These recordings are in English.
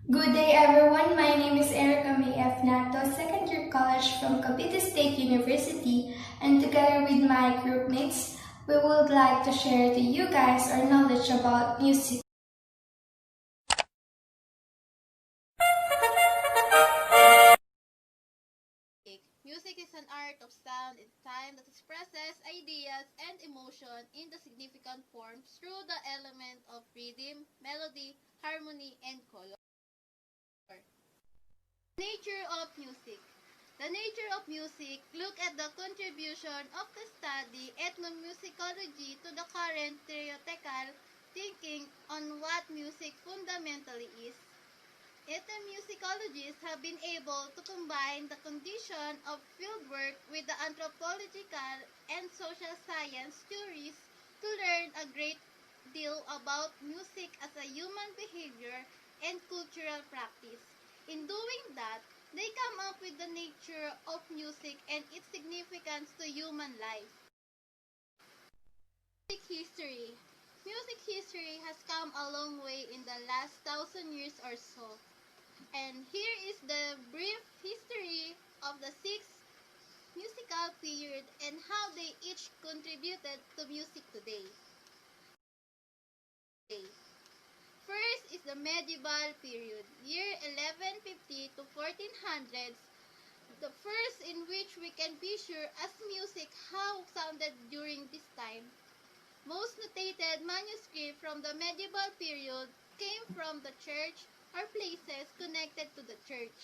Good day everyone, my name is Erica May F. Nato, second year college from Cavite State University, and together with my groupmates, we would like to share to you guys our knowledge about music. Music is an art of sound and time that expresses ideas and emotion in the significant forms through the element of rhythm, melody, harmony, and color. Nature of music. The nature of music look at the contribution of the study ethnomusicology to the current theoretical thinking on what music fundamentally is. Ethnomusicologists have been able to combine the condition of fieldwork with the anthropological and social science theories to learn a great deal about music as a human behavior and cultural practice. In doing that, they come up with the nature of music and its significance to human life. Music history. Music history has come a long way in the last 1,000 years or so. And here is the brief history of the six musical period and how they each contributed to music today. First is the medieval period, year 1150 to 1400s, the first in which we can picture as music how sounded during this time. Most notated manuscripts from the medieval period came from the church or places connected to the church.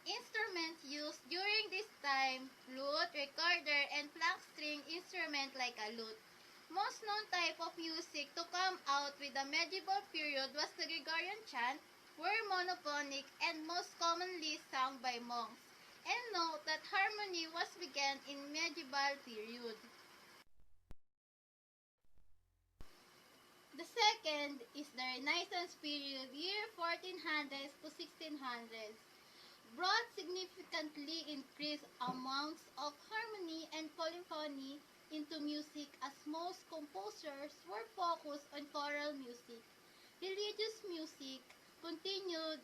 Instruments used during this time, flute, recorder, and flat string instrument like a lute. Most known type of music to come out with the medieval period was the Gregorian chant, were monophonic and most commonly sung by monks. And note that harmony was began in medieval period. The second is the Renaissance period, year 1400s to 1600s. Brought significantly increased amounts of harmony and polyphony into music as most composers were focused on choral music. Religious music continued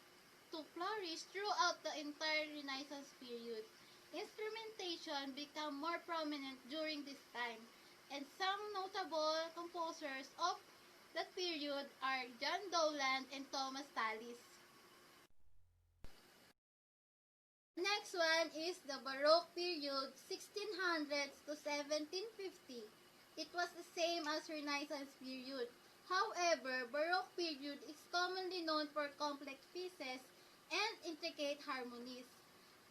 to flourish throughout the entire Renaissance period. Instrumentation became more prominent during this time, and some notable composers of that period are John Dowland and Thomas Tallis. Next one is the Baroque period, 1600s to 1750. It was the same as Renaissance period. However, Baroque period is commonly known for complex pieces and intricate harmonies.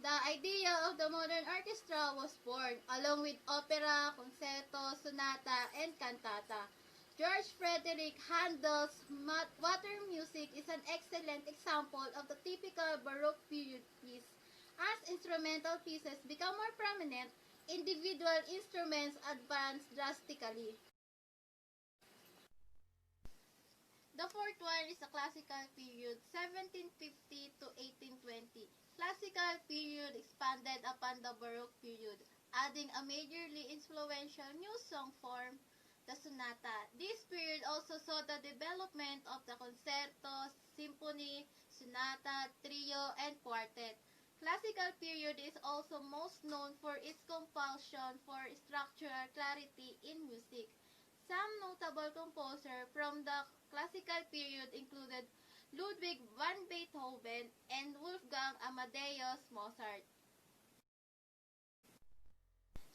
The idea of the modern orchestra was born, along with opera, concerto, sonata, and cantata. George Frederick Handel's Water Music is an excellent example of the typical Baroque period piece. As instrumental pieces become more prominent, individual instruments advance drastically. The fourth one is the classical period, 1750 to 1820. Classical period expanded upon the Baroque period, adding a majorly influential new song form, the sonata. This period also saw the development of the concerto, symphony, sonata, trio, and quartet. Classical period is also most known for its compulsion for structural clarity in music. Some notable composers from the classical period included Ludwig van Beethoven and Wolfgang Amadeus Mozart.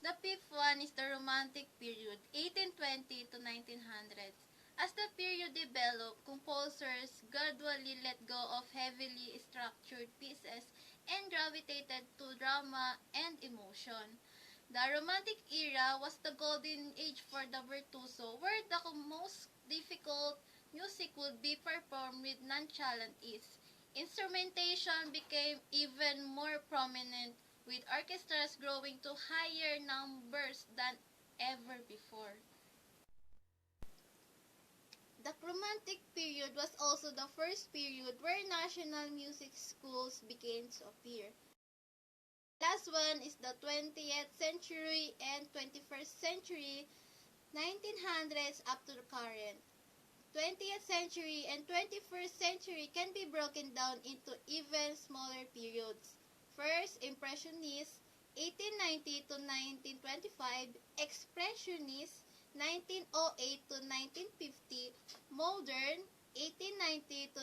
The fifth one is the Romantic period, 1820 to 1900s. As the period developed, composers gradually let go of heavily structured pieces and gravitated to drama and emotion. The Romantic era was the golden age for the virtuoso, where the most difficult music would be performed with nonchalant ease. Instrumentation became even more prominent, with orchestras growing to higher numbers than ever before. The Romantic period was also the first period where national music schools began to appear. Last one is the 20th century and 21st century, 1900s up to the current. 20th century and 21st century can be broken down into even smaller periods. First, Impressionists, 1890 to 1925, Expressionists, 1908 to 1950, Modern, 1890 to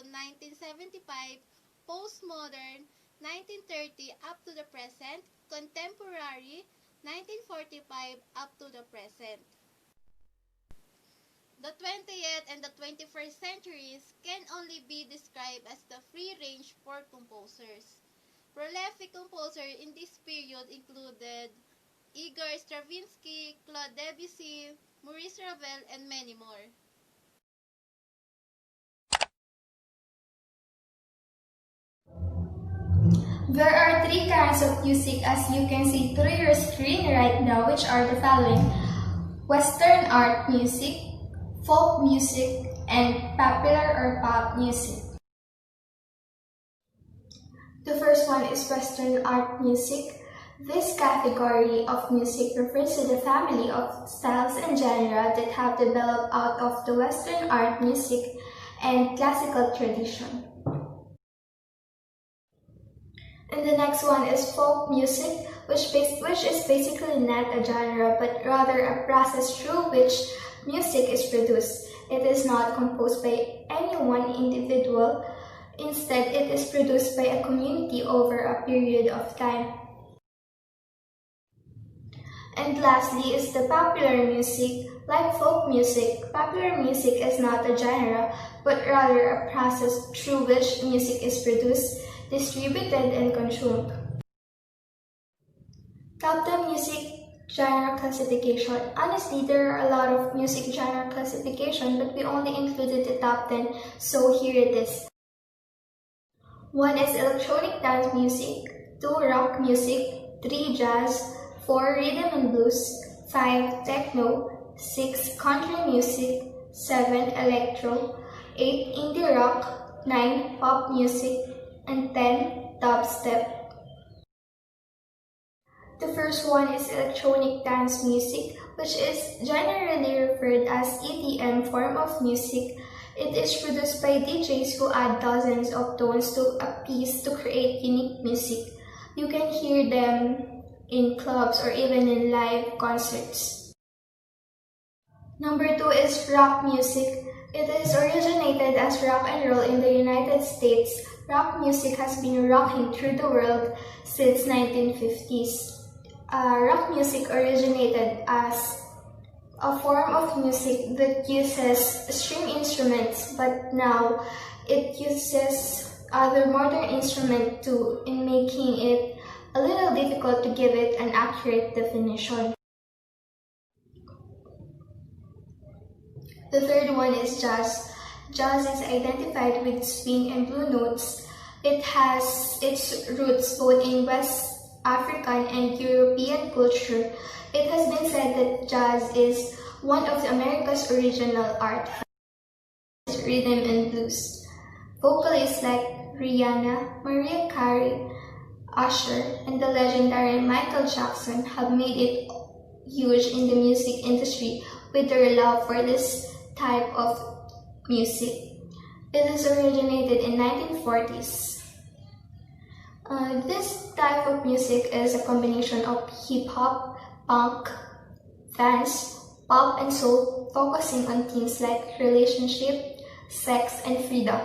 1975, Postmodern, 1930 up to the present, Contemporary, 1945 up to the present. The 20th and the 21st centuries can only be described as the free range for composers. Prolific composers in this period included Igor Stravinsky, Claude Debussy, Maurice Ravel, and many more. There are three kinds of music as you can see through your screen right now, which are the following: Western art music, folk music, and popular or pop music. The first one is Western art music. This category of music refers to the family of styles and genres that have developed out of the Western art music and classical tradition. And the next one is folk music, which is basically not a genre, but rather a process through which music is produced. It is not composed by any one individual. Instead, it is produced by a community over a period of time. And lastly is the popular music. Like folk music, popular music is not a genre, but rather a process through which music is produced, distributed, and consumed. Top 10 music genre classification. Honestly, there are a lot of music genre classification, but we only included the top 10, so here it is. 1 is electronic dance music, 2 rock music, 3 jazz, 4 rhythm and blues, 5 techno, 6 country music, 7 electro, 8 indie rock, 9 pop music, and 10 dubstep. The first one is electronic dance music, which is generally referred as EDM form of music. It is produced by DJs who add dozens of tones to a piece to create unique music. You can hear them in clubs or even in live concerts. Number 2 is rock music. It is originated as rock and roll in the United States. Rock music has been rocking through the world since 1950s. Rock music originated as a form of music that uses string instruments, but now it uses other modern instruments in making it a little difficult to give it an accurate definition. The third one is jazz. Jazz is identified with swing and blue notes. It has its roots both in West African and European culture. It has been said that jazz is one of America's original art forms, rhythm and blues. Vocalists like Rihanna, Mariah Carey, Usher, and the legendary Michael Jackson have made it huge in the music industry with their love for this type of music. It is originated in 1940s. This type of music is a combination of hip-hop, punk, dance, pop, and soul, focusing on themes like relationship, sex, and freedom.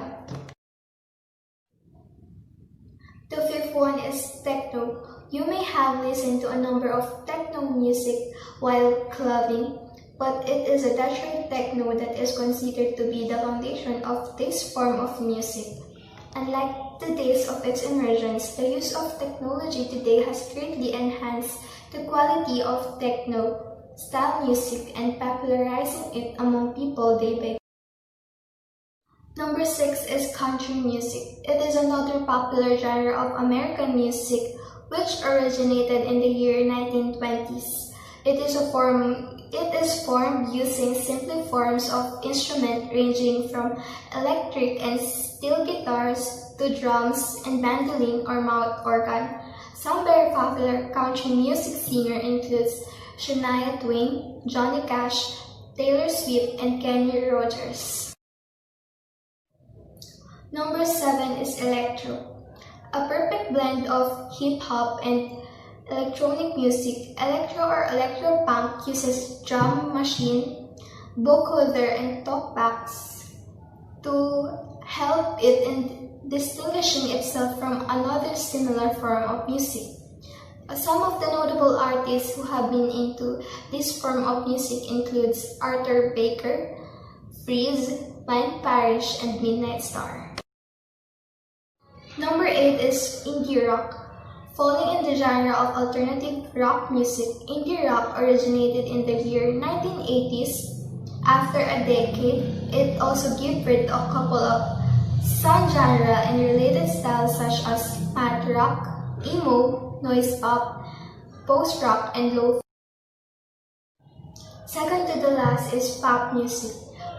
The fifth one is techno. You may have listened to a number of techno music while clubbing, but it is a Detroit techno that is considered to be the foundation of this form of music. Unlike the days of its emergence, the use of technology today has greatly enhanced the quality of techno-style music and popularizing it among people day by day. Number 6 is country music. It is another popular genre of American music which originated in the year 1920s. It is formed using simple forms of instrument ranging from electric and steel guitars to drums and mandolin or mouth organ. Some very popular country music singers include Shania Twain, Johnny Cash, Taylor Swift, and Kenny Rogers. Number 7 is electro, a perfect blend of hip-hop and electronic music. Electro or electro-punk uses drum machine, vocoder, and talkbacks to help it in distinguishing itself from another similar form of music. Some of the notable artists who have been into this form of music includes Arthur Baker, Freeze, Blind Parish, and Midnight Star. Number 8 is indie rock. Falling in the genre of alternative rock music, indie rock originated in the year 1980s. After a decade, it also gave birth to a couple of subgenre and related styles such as math rock, emo, noise pop, post-rock, and lo-fi. Second to the last is pop music.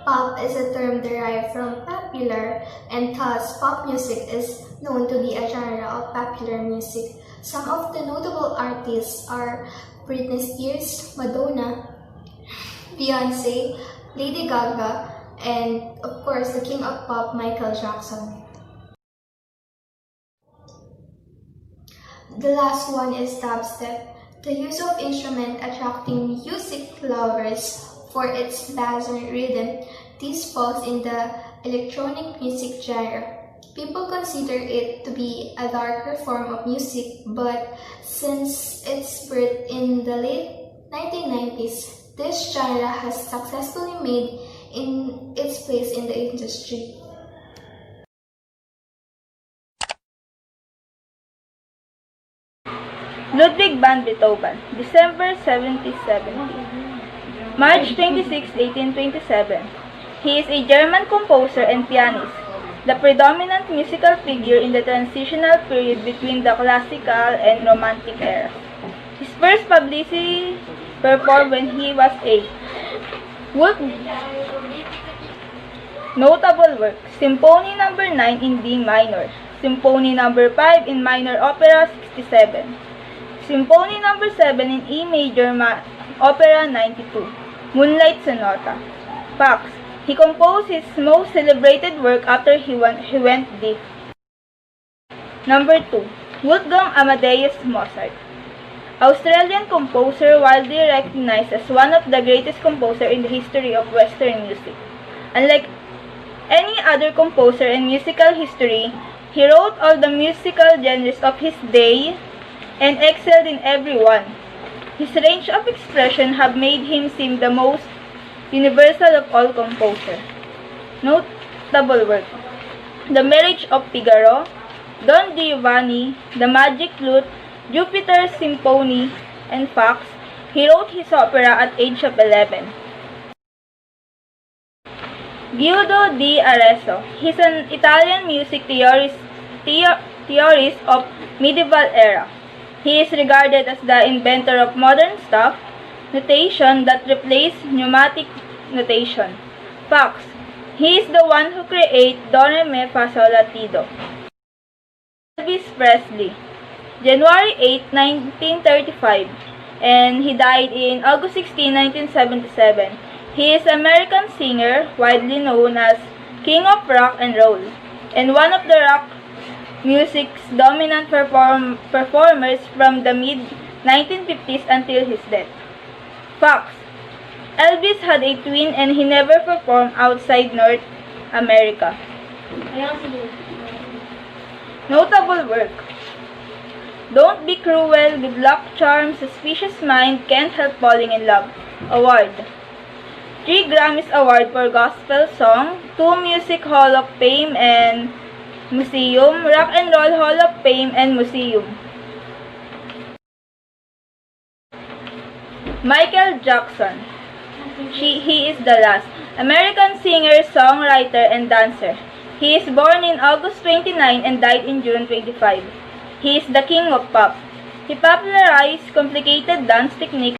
Pop is a term derived from popular, and thus pop music is known to be a genre of popular music. Some of the notable artists are Britney Spears, Madonna, Beyonce, Lady Gaga, and of course the king of pop, Michael Jackson. The last one is dubstep, the use of instrument attracting music lovers for its bass rhythm. This falls in the electronic music genre. People consider it to be a darker form of music, but since its birth in the late 1990s, this genre has successfully made its place in the industry. Ludwig van Beethoven, December 1770. March 26, 1827. He is a German composer and pianist, the predominant musical figure in the transitional period between the classical and romantic eras. His first publicity performed when he was 8. Notable works: Symphony No. 9 in D minor, Symphony No. 5 in minor opera 67, Symphony No. 7 in E major opera 92, Moonlight Sonata. Facts: he composed his most celebrated work after he went deaf. Number 2. Wolfgang Amadeus Mozart. Australian composer widely recognized as one of the greatest composers in the history of Western music. Unlike any other composer in musical history, he wrote all the musical genres of his day and excelled in every one. His range of expression have made him seem the most universal of all composers. Notable work: The Marriage of Figaro, Don Giovanni, The Magic Flute, Jupiter's Symphony, and Facts. He wrote his opera at age of 11. Guido di Arezzo. He's an Italian music theorist of medieval era. He is regarded as the inventor of modern staff notation that replaced pneumatic notation. Facts: he is the one who created Do Re Mi Fa Sol La Ti Do. Elvis Presley, January 8, 1935, and he died in August 16, 1977. He is an American singer widely known as King of Rock and Roll, and one of the rock music's dominant performers from the mid-1950s until his death. Facts: Elvis had a twin and he never performed outside North America. Notable work: Don't Be Cruel, Good Luck Charm, Suspicious Mind, Can't Help Falling in Love. Award: 3 Grammys Award for Gospel Song, 2 Music Hall of Fame and Museum, Rock and Roll Hall of Fame and Museum. Michael Jackson. He is the last. American singer, songwriter, and dancer. He is born in August 29 and died in June 25. He is the king of pop. He popularized complicated dance techniques.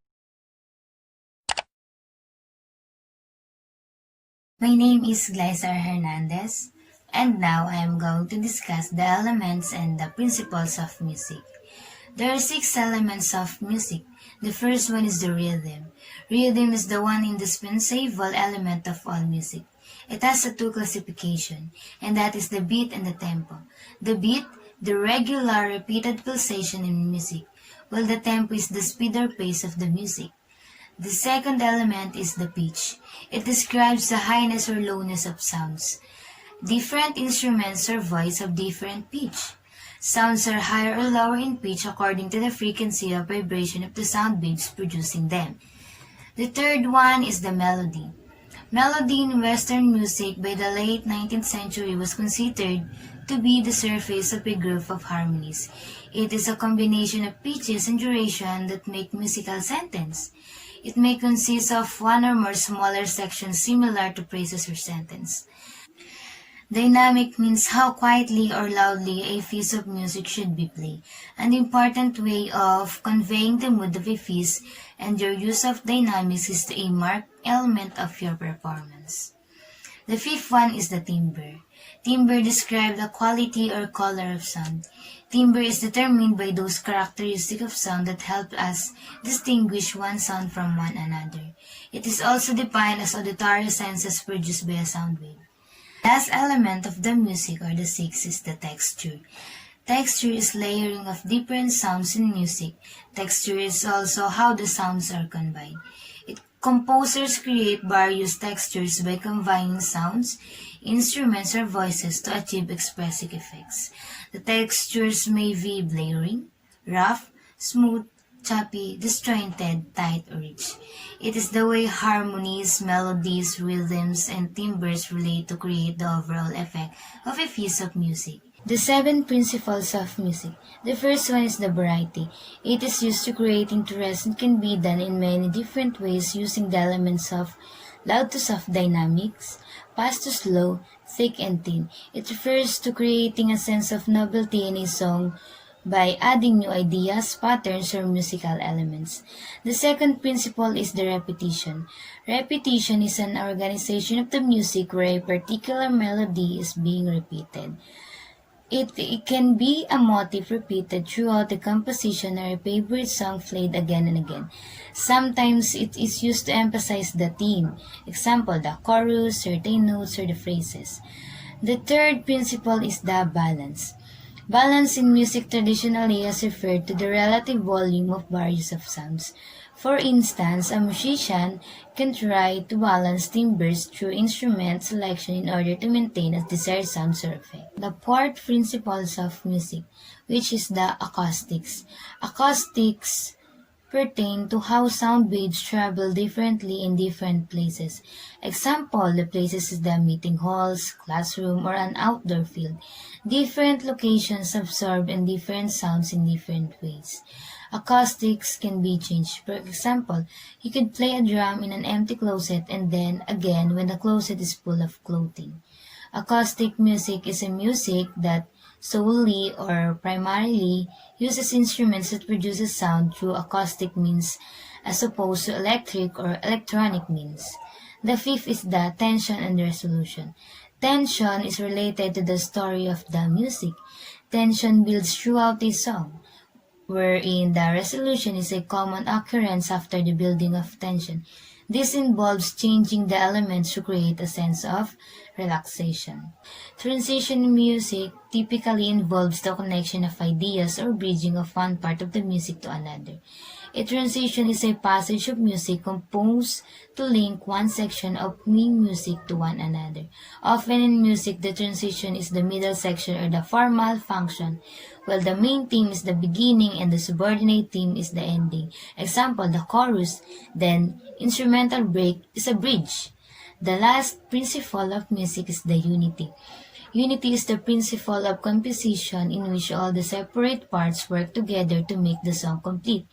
My name is Glycer Hernandez, and now I am going to discuss the elements and the principles of music. There are 6 elements of music. The first one is the rhythm. Rhythm is the one indispensable element of all music. It has a two classification, and that is the beat and the tempo. The beat, the regular repeated pulsation in music, while the tempo is the speed or pace of the music. The second element is the pitch. It describes the highness or lowness of sounds. Different instruments or voice have different pitch. Sounds are higher or lower in pitch according to the frequency of vibration of the sound waves producing them. The third one is the melody. Melody in Western music by the late 19th century was considered to be the surface of a group of harmonies. It is a combination of pitches and duration that make musical sentence. It may consist of one or more smaller sections similar to phrases or sentence. Dynamic means how quietly or loudly a piece of music should be played, an important way of conveying the mood of a piece, and your use of dynamics is a marked element of your performance. The fifth one is the timbre. Timbre describes the quality or color of sound. Timbre is determined by those characteristics of sound that help us distinguish one sound from one another. It is also defined as auditory senses produced by a sound wave. Last element of the music, or the sixth, is the texture. Texture is layering of different sounds in music. Texture is also how the sounds are combined. Composers create various textures by combining sounds, instruments, or voices to achieve expressive effects. The textures may be layering, rough, smooth, choppy, disjointed, tight, or rich. It is the way harmonies, melodies, rhythms, and timbres relate to create the overall effect of a piece of music. The 7 principles of music. The first one is the variety. It is used to create interest and can be done in many different ways using the elements of loud to soft dynamics, fast to slow, thick and thin. It refers to creating a sense of novelty in a song by adding new ideas, patterns, or musical elements. The second principle is the repetition. Repetition is an organization of the music where a particular melody is being repeated. It can be a motif repeated throughout the composition or a favorite song played again and again. Sometimes it is used to emphasize the theme, example, the chorus, certain notes, or the phrases. The third principle is the balance. Balance in music traditionally has referred to the relative volume of various of sounds. For instance, a musician can try to balance timbres through instrument selection in order to maintain a desired sound or effect. The fourth principles of music, which is the acoustics. Acoustics pertain to how sound waves travel differently in different places. Example, the places is the meeting halls, classroom, or an outdoor field. Different locations absorb and different sounds in different ways. Acoustics can be changed. For example, you could play a drum in an empty closet and then again when the closet is full of clothing. Acoustic music is a music that solely or primarily uses instruments that produces sound through acoustic means as opposed to electric or electronic means. The fifth is the tension and resolution. Tension is related to the story of the music. Tension builds throughout a song, wherein the resolution is a common occurrence after the building of tension. This involves changing the elements to create a sense of relaxation. Transition in music typically involves the connection of ideas or bridging of one part of the music to another. A transition is a passage of music composed to link one section of main music to one another. Often in music, the transition is the middle section or the formal function, while the main theme is the beginning and the subordinate theme is the ending. Example, the chorus, then instrumental break is a bridge. The last principle of music is the unity. Unity is the principle of composition in which all the separate parts work together to make the song complete.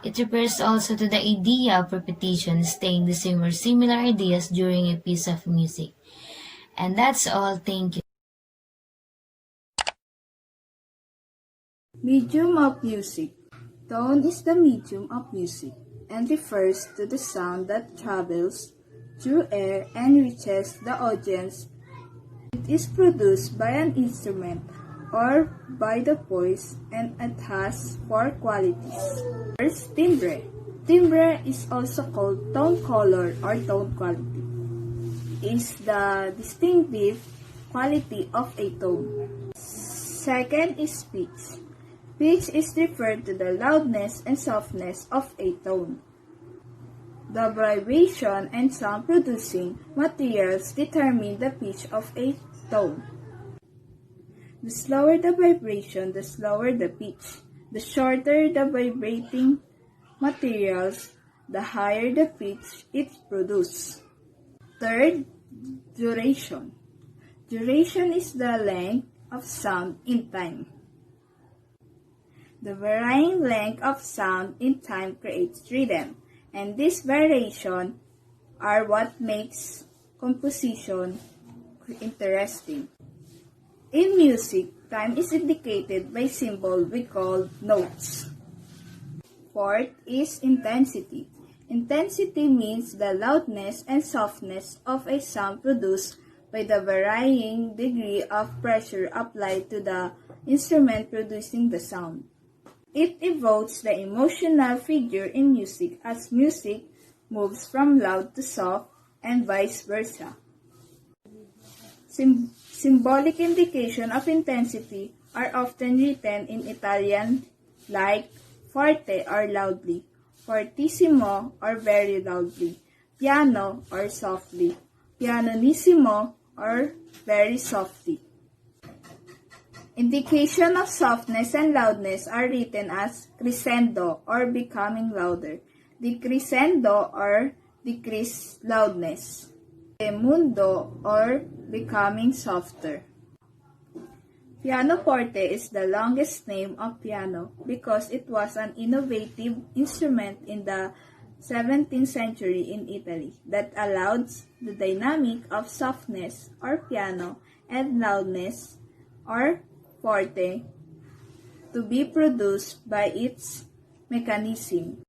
It refers also to the idea of repetition, staying the same or similar ideas during a piece of music. And that's all. Thank you. Medium of music. Tone is the medium of music and refers to the sound that travels through air and reaches the audience. It is produced by an instrument or by the voice and it has 4 qualities. First, timbre. Timbre is also called tone color or tone quality. Is the distinctive quality of a tone. Second is pitch. Pitch is referred to the loudness and softness of a tone. The vibration and sound producing materials determine the pitch of a tone. The slower the vibration, the slower the pitch. The shorter the vibrating materials, the higher the pitch it produces. Third, duration. Duration is the length of sound in time. The varying length of sound in time creates rhythm, and this variation are what makes composition interesting. In music, time is indicated by symbol we call notes. Fourth is intensity. Intensity means the loudness and softness of a sound produced by the varying degree of pressure applied to the instrument producing the sound. It evokes the emotional figure in music as music moves from loud to soft and vice versa. Symbolic indication of intensity are often written in Italian like forte or loudly, fortissimo or very loudly, piano or softly, pianissimo or very softly. Indication of softness and loudness are written as crescendo or becoming louder, decrescendo or decreased loudness, diminuendo or becoming softer. Pianoforte is the longest name of piano because it was an innovative instrument in the 17th century in Italy that allowed the dynamic of softness or piano and loudness or forte to be produced by its mechanism.